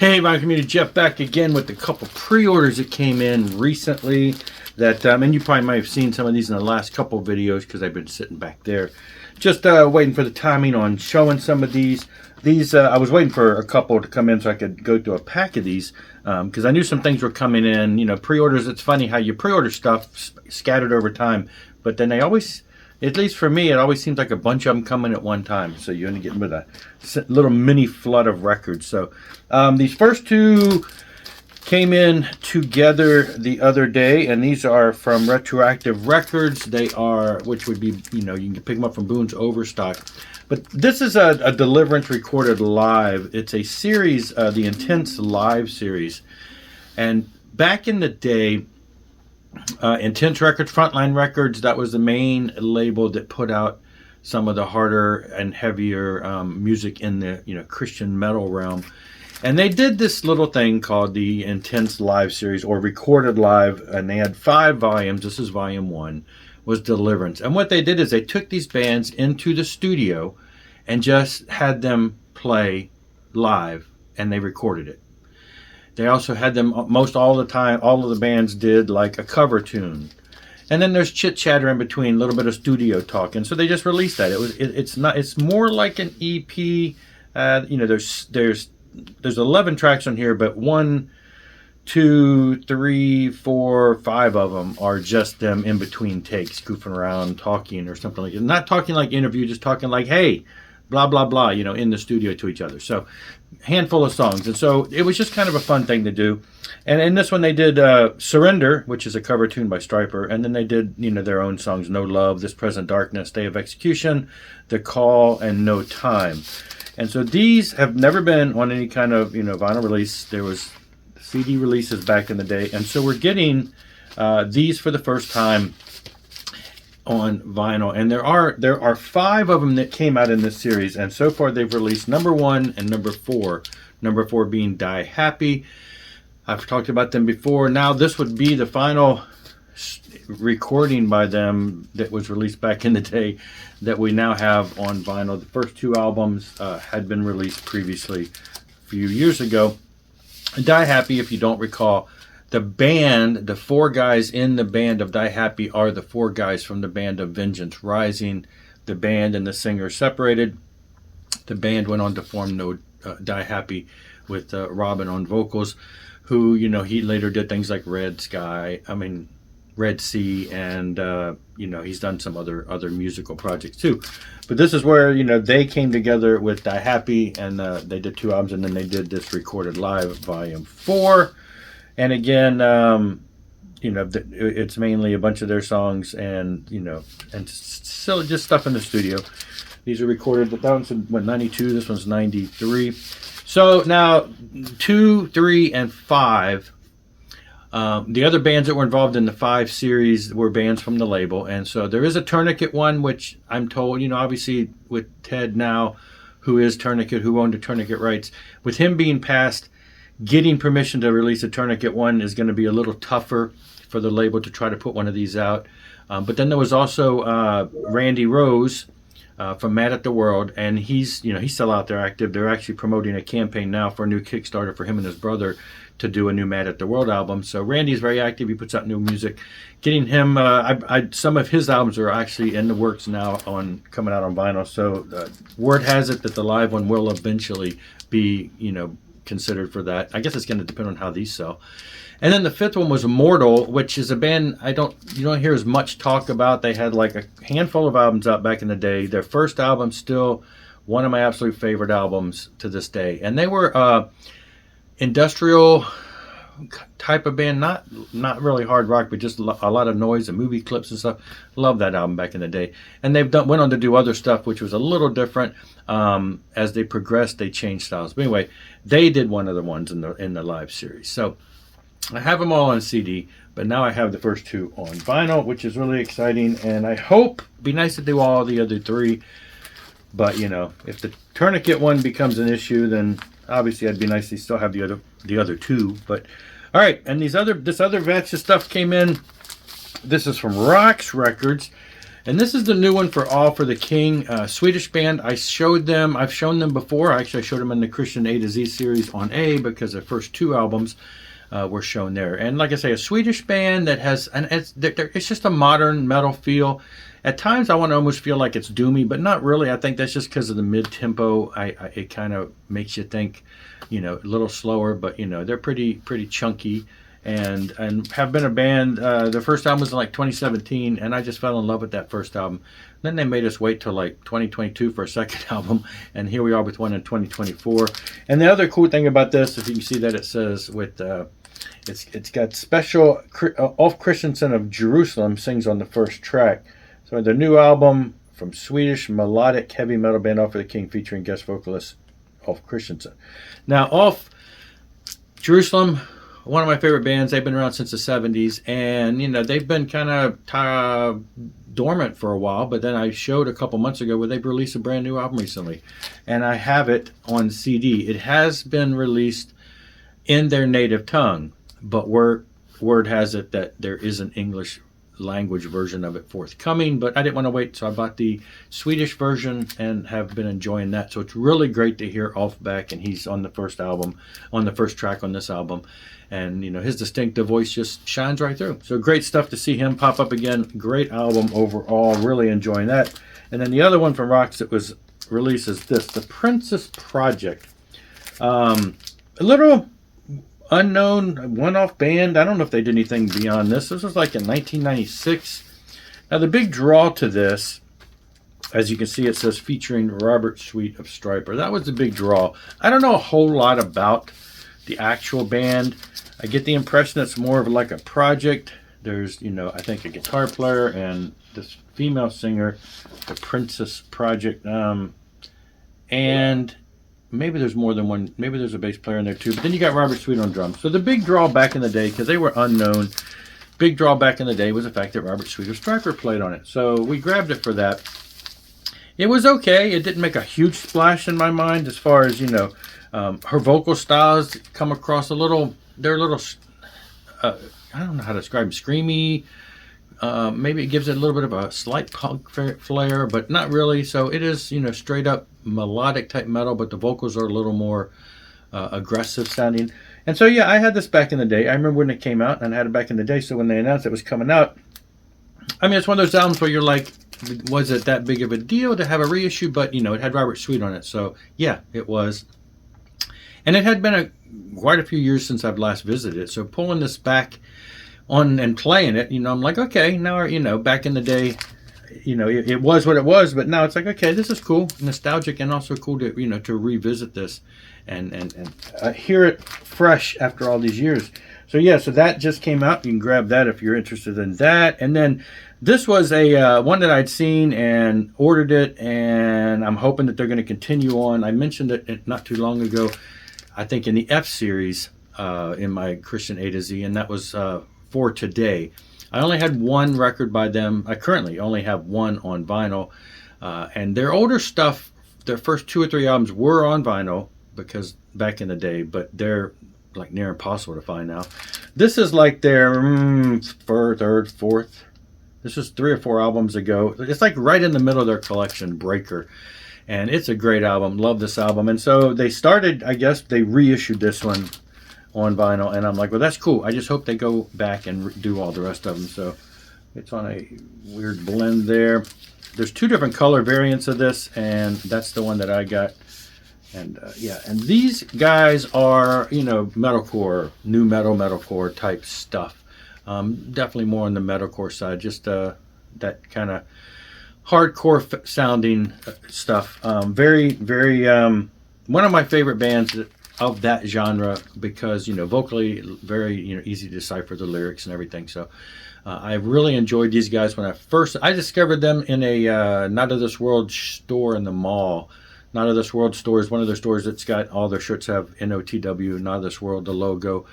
Hey, my community, Jeff back again with a couple pre-orders that came in recently. That and you probably might have seen some of these in the last couple videos because I've been sitting back there, just waiting for the timing on showing some of these. I was waiting for a couple to come in so I could go through a pack of these because I knew some things were coming in. You know, pre-orders. It's funny how you pre-order stuff scattered over time, but then they always, at least for me, it always seems like a bunch of them coming at one time. So you end up getting with a little mini flood of records. So these first two came in together the other day, and these are from Retroactive Records. They are, which would be, you know, you can pick them up from Boone's Overstock. But this is a Deliverance recorded live. It's a series, the Intense Live series. And back in the day, Intense Records, Frontline Records, that was the main label that put out some of the harder and heavier music in the, you know, Christian metal realm. And they did this little thing called the Intense Live series, or Recorded Live, and they had 5 volumes. This is volume 1, was Deliverance. And what they did is they took these bands into the studio and just had them play live, and they recorded it. They also had them most all the time, all of the bands did like a cover tune. And then there's chit chatter in between, a little bit of studio talk. And so they just released that. It's more like an EP. You know, there's 11 tracks on here, but 1, 2, 3, 4, 5 of them are just them in between takes, goofing around, talking or something like that. Not talking like interview, just talking like, hey, blah, blah, blah, you know, in the studio to each other. So handful of songs. And so it was just kind of a fun thing to do. And in this one they did Surrender, which is a cover tune by Stryper. And then they did, you know, their own songs, No Love, This Present Darkness, Day of Execution, The Call, and No Time. And so these have never been on any kind of, you know, vinyl release. There was CD releases back in the day. And so we're getting these for the first time on vinyl. And there are 5 of them that came out in this series. And so far they've released number 1 and number 4. Number 4 being Die Happy. I've talked about them before. Now this would be the final recording by them that was released back in the day that we now have on vinyl. The first 2 albums had been released previously a few years ago. Die Happy, if you don't recall, the band, the 4 guys in the band of Die Happy are the 4 guys from the band of Vengeance Rising. The band and the singer separated. The band went on to form Die Happy with Robin on vocals, who, you know, he later did things like Red Sea, and you know, he's done some other musical projects too. But this is where, you know, they came together with Die Happy, and they did 2 albums, and then they did this Recorded Live volume 4. And again, you know, it's mainly a bunch of their songs, and, you know, and still just stuff in the studio. These are recorded, but that one's 92, this one's 93. So now 2, 3, and 5. The other bands that were involved in the 5 series were bands from the label. And so there is a Tourniquet one, which I'm told, you know, obviously with Ted now, who is Tourniquet, who owned the Tourniquet rights, with him being passed, getting permission to release a Tourniquet one is going to be a little tougher for the label to try to put one of these out. But then there was also Randy Rose from Mad at the World, and he's still out there active. They're actually promoting a campaign now for a new Kickstarter for him and his brother to do a new Mad at the World album. So Randy's very active. He puts out new music. Getting him, some of his albums are actually in the works now on coming out on vinyl. So word has it that the live one will eventually be, you know, considered for that. I guess it's going to depend on how these sell. And then the 5th one was Immortal, which is a band you don't hear as much talk about. They had like a handful of albums out back in the day. Their first album still one of my absolute favorite albums to this day. And they were industrial type of band, not really hard rock, but just a lot of noise and movie clips and stuff. Love that album back in the day. And they've went on to do other stuff, which was a little different. As they progressed, they changed styles. But anyway, they did one of the ones in the live series. So I have them all on CD, but now I have the first 2 on vinyl, which is really exciting. And I hope, be nice to do all the other 3. But, you know, if the Tourniquet one becomes an issue, then obviously it'd be nice to still have the other 2. But all right, and this other batch of stuff came in. This is from Rox Records, And this is the new one for All for the King, Swedish band. I've shown them before. Actually, I showed them in the Christian A to Z series on A, because the first 2 albums were shown there. And like I say, a Swedish band that has, and it's just a modern metal feel. At times I want to almost feel like it's doomy, but not really. I think that's just because of the mid-tempo. It kind of makes you think, a little slower, but they're pretty chunky. And have been a band. Their first album was in like 2017, and I just fell in love with that first album. Then they made us wait till like 2022 for a second album, and here we are with one in 2024. And the other cool thing about this, if you can see that it says with it's got special Ulf Christensen of Jerusalem sings on the first track. So the new album from Swedish melodic heavy metal band All for the King, featuring guest vocalist Ulf Christensen. Now Ulf Jerusalem, one of my favorite bands. They've been around since the 70s, and they've been kind of dormant for a while, but then I showed a couple months ago where they've released a brand new album recently, and I have it on CD. It has been released in their native tongue, but word has it that there is an English language version of it forthcoming, but I didn't want to wait, so I bought the Swedish version and have been enjoying that. So it's really great to hear Ulf back, and he's on the first track on this album. And his distinctive voice just shines right through. So great stuff to see him pop up again. Great album overall. Really enjoying that. And then the other one from Rocks that was released is this, The Princess Project. A little unknown one-off band. I don't know if they did anything beyond this. This was like in 1996. Now the big draw to this, as you can see, it says featuring Robert Sweet of Stryper. That was the big draw. I don't know a whole lot about the actual band. I get the impression it's more of like a project. There's, I think a guitar player and this female singer, The Princess Project, and maybe there's more than one. Maybe there's a bass player in there too. But then you got Robert Sweet on drums. So the big draw back in the day, because they were unknown, big draw back in the day was the fact that Robert Sweet of Stryper played on it. So we grabbed it for that. It was okay. It didn't make a huge splash in my mind as far as, her vocal styles come across they're a little, I don't know how to describe them, screamy. Maybe it gives it a little bit of a slight punk flair, but not really. So it is, straight up melodic type metal, but the vocals are a little more aggressive sounding. And so, yeah, I had this back in the day. I remember when it came out, and I had it back in the day. So when they announced it was coming out, I mean, it's one of those albums where you're like, was it that big of a deal to have a reissue? But, it had Robert Sweet on it. So, yeah, it was. And it had been quite a few years since I've last visited it. So pulling this back on and playing it, I'm like, okay, now, back in the day, it was what it was, but now it's like, okay, this is cool, nostalgic, and also cool to, to revisit this and hear it fresh after all these years. So yeah, so that just came out. You can grab that if you're interested in that. And then this was a one that I'd seen and ordered it, and I'm hoping that they're going to continue on. I mentioned it not too long ago, I think in the F series in my Christian A to Z, and that was For Today. I only had one record by them. I currently only have one on vinyl, and their older stuff, their first 2 or 3 albums were on vinyl because back in the day, but they're like near impossible to find now. This is like their third, fourth. This was 3 or 4 albums ago. It's like right in the middle of their collection, Breaker. And it's a great album. Love this album. And so they started, I guess, they reissued this one on vinyl. And I'm like, well, that's cool. I just hope they go back and do all the rest of them. So it's on a weird blend there. There's 2 different color variants of this, and that's the one that I got. And yeah, and these guys are, metalcore, new metalcore type stuff. Definitely more on the metalcore side, just that kind of hardcore sounding stuff. Very, very, one of my favorite bands of that genre because, vocally very, easy to decipher the lyrics and everything. So I really enjoyed these guys when I discovered them in a Not of This World store in the mall. Not of This World store is one of their stores that's got all their shirts have NOTW, Not of This World, the logo.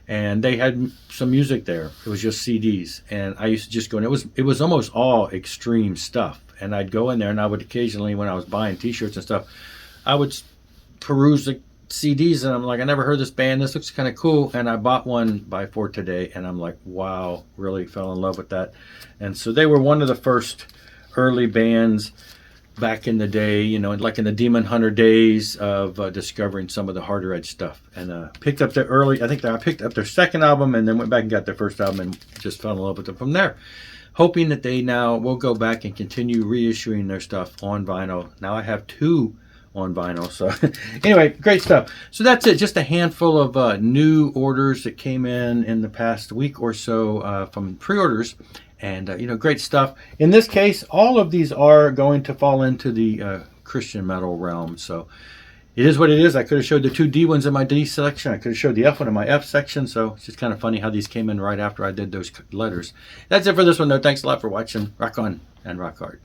And they had some music there. It was just CDs. And I used to just go, and it was almost all extreme stuff. And I'd go in there, and I would occasionally, when I was buying t-shirts and stuff, I would peruse the CDs, and I'm like, I never heard this band. This looks kind of cool. And I bought one by For Today, and I'm like, wow, really fell in love with that. And so they were one of the first early bands back in the day, you know, like in the Demon Hunter days of discovering some of the harder edge stuff. And picked up their early, I think I picked up their second album and then went back and got their first album and just fell in love with them from there. Hoping that they now will go back and continue reissuing their stuff on vinyl. Now I have 2 on vinyl. So anyway, great stuff. So that's it. Just a handful of new orders that came in the past week or so from pre-orders. And, you know, great stuff. In this case, all of these are going to fall into the Christian metal realm. So it is what it is. I could have showed the 2 D ones in my D section. I could have showed the F one in my F section. So it's just kind of funny how these came in right after I did those letters. That's it for this one, though. Thanks a lot for watching. Rock on and rock hard.